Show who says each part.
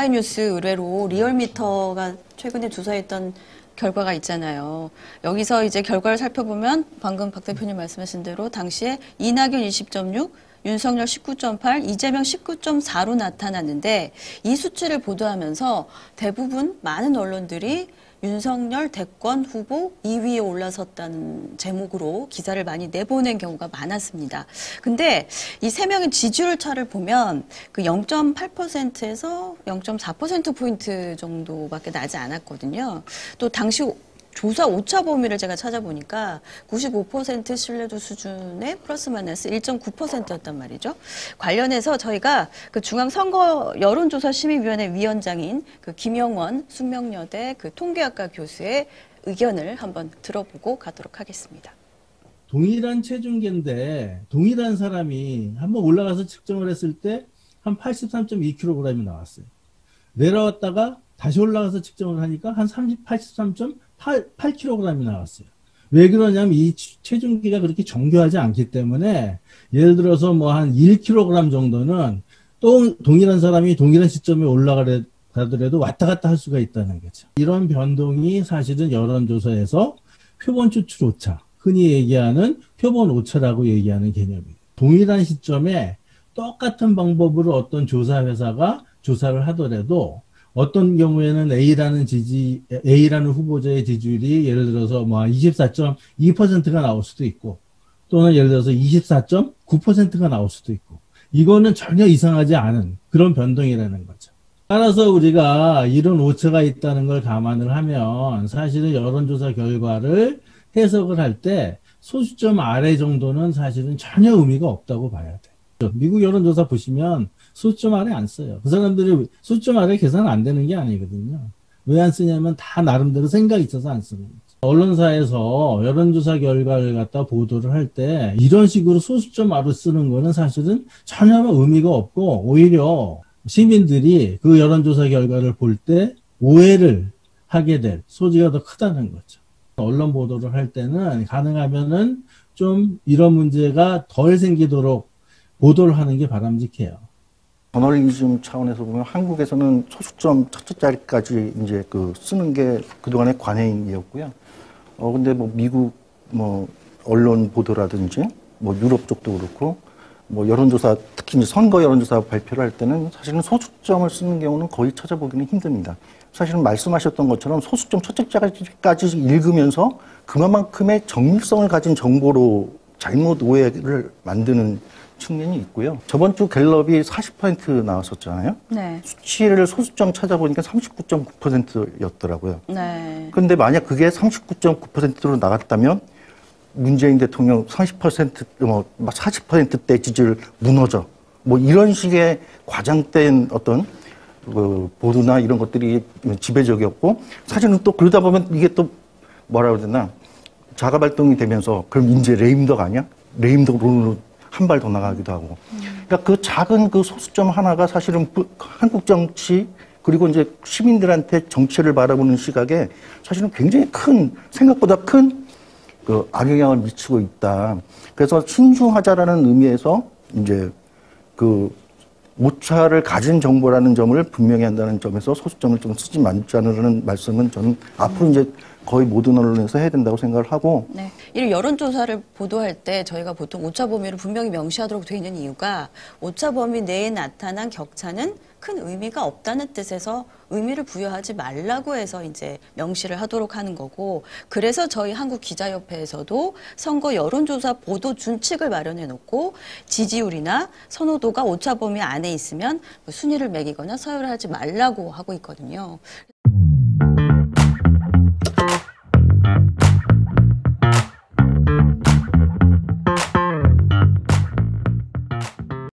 Speaker 1: 오마이뉴스 의뢰로 리얼미터가 최근에 조사했던 결과가 있잖아요. 여기서 이제 결과를 살펴보면 방금 박 대표님 말씀하신 대로 당시에 이낙연 20.6, 윤석열 19.8, 이재명 19.4로 나타났는데 이 수치를 보도하면서 대부분 많은 언론들이 윤석열 대권 후보 2위에 올라섰다는 제목으로 기사를 많이 내보낸 경우가 많았습니다. 근데 이 세 명의 지지율 차를 보면 그 0.8%에서 0.4%포인트 정도밖에 나지 않았거든요. 또 당시 조사 오차 범위를 제가 찾아보니까 95% 신뢰도 수준의 플러스 마이너스 1.9%였단 말이죠. 관련해서 저희가 그 중앙선거 여론조사심의위원회 위원장인 그 김영원 숙명여대 그 통계학과 교수의 의견을 한번 들어보고 가도록 하겠습니다.
Speaker 2: 동일한 체중계인데 동일한 사람이 한번 올라가서 측정을 했을 때 한 83.2kg이 나왔어요. 내려왔다가 다시 올라가서 측정을 하니까 한 83.8kg이 나왔어요. 왜 그러냐면 이 체중계가 그렇게 정교하지 않기 때문에 예를 들어서 뭐 한 1kg 정도는 또 동일한 사람이 동일한 시점에 올라가더라도 왔다 갔다 할 수가 있다는 거죠. 이런 변동이 사실은 여론조사에서 표본 추출 오차, 흔히 얘기하는 표본 오차라고 얘기하는 개념이에요. 동일한 시점에 똑같은 방법으로 어떤 조사 회사가 조사를 하더라도 어떤 경우에는 A라는 후보자의 지지율이 예를 들어서 뭐 24.2%가 나올 수도 있고 또는 예를 들어서 24.9%가 나올 수도 있고 이거는 전혀 이상하지 않은 그런 변동이라는 거죠. 따라서 우리가 이런 오차가 있다는 걸 감안을 하면 사실은 여론조사 결과를 해석을 할 때 소수점 아래 정도는 사실은 전혀 의미가 없다고 봐야 돼요. 미국 여론조사 보시면 소수점 아래 안 써요. 그 사람들이 소수점 아래 계산 안 되는 게 아니거든요. 왜 안 쓰냐면 다 나름대로 생각이 있어서 안 쓰는 거죠. 언론사에서 여론조사 결과를 갖다 보도를 할 때 이런 식으로 소수점 아래 쓰는 거는 사실은 전혀 의미가 없고 오히려 시민들이 그 여론조사 결과를 볼 때 오해를 하게 될 소지가 더 크다는 거죠. 언론 보도를 할 때는 가능하면은 좀 이런 문제가 덜 생기도록 보도를 하는 게 바람직해요.
Speaker 3: 저널리즘 차원에서 보면 한국에서는 소수점 첫째 자리까지 이제 쓰는 게 그동안의 관행이었고요. 근데 뭐 미국 언론 보도라든지 뭐 유럽 쪽도 그렇고 뭐 여론조사 특히 이제 선거 여론조사 발표를 할 때는 사실은 소수점을 쓰는 경우는 거의 찾아보기는 힘듭니다. 사실은 말씀하셨던 것처럼 소수점 첫째 자리까지 읽으면서 그만큼의 정밀성을 가진 정보로 잘못 오해를 만드는 측면이 있고요. 저번 주 갤럽이 40% 나왔었잖아요.
Speaker 1: 네.
Speaker 3: 수치를 소수점 찾아보니까 39.9%였더라고요.
Speaker 1: 네.
Speaker 3: 근데 만약 그게 39.9%로 나갔다면 문재인 대통령 40%대 지지율 무너져. 뭐 이런 식의 과장된 어떤 보도나 이런 것들이 지배적이었고 사실은 또 그러다 보면 이게 또 뭐라 그래야 되나 자가 발동이 되면서 그럼 이제 레임덕 아니야? 레임덕으로 한 발 더 나가기도 하고. 그러니까 그 작은 그 소수점 하나가 사실은 한국 정치 그리고 이제 시민들한테 정치를 바라보는 시각에 사실은 굉장히 생각보다 큰 악영향을 미치고 있다. 그래서 신중하자라는 의미에서 이제 오차를 가진 정보라는 점을 분명히 한다는 점에서 소수점을 좀 쓰지 말자는 말씀은 저는 앞으로 이제 거의 모든 언론에서 해야 된다고 생각을 하고.
Speaker 1: 네. 이런 여론조사를 보도할 때 저희가 보통 오차 범위를 분명히 명시하도록 되어 있는 이유가 오차 범위 내에 나타난 격차는 큰 의미가 없다는 뜻에서 의미를 부여하지 말라고 해서 이제 명시를 하도록 하는 거고 그래서 저희 한국기자협회에서도 선거 여론조사 보도 준칙을 마련해 놓고 지지율이나 선호도가 오차 범위 안에 있으면 순위를 매기거나 서열을 하지 말라고 하고 있거든요.